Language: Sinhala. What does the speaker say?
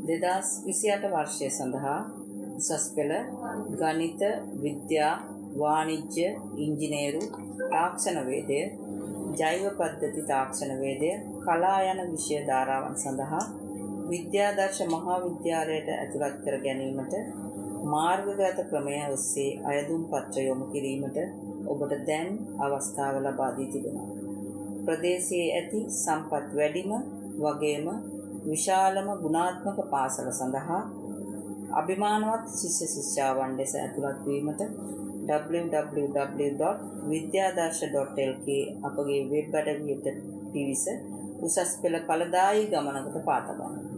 2028 වර්ෂය සඳහා උසස් පෙළ ගණිත, විද්‍යා, වාණිජ්‍ය, ඉංජිනේරු, තාක්ෂණ වේදය, ජෛව පද්ධති තාක්ෂණ වේදය, කලා යන විෂය ධාරාවන් සඳහා විද්‍යාදර්ශ මහා විද්‍යාලයට ඇතුළත් කර ගැනීමට මාර්ගගත ක්‍රමය ඔස්සේ අයදුම් පත්‍ර යොමු කිරීමට ඔබට දැන් අවස්ථාව ලබා දී තිබෙනවා. ප්‍රදේශයේ ඇති සම්පත් වැඩිම වගේම විශාලම ගුණාත්මක පාසල සඳහා අභිමානවත් ශිෂ්‍ය ශිෂ්‍යාවන් ලෙස ඇතුළත් වීමට www.vidyadarsh.lk අපගේ වෙබ් අඩවියට පිවිස උසස් පෙළ ඵලදායී ගමනකට පා තබන්න.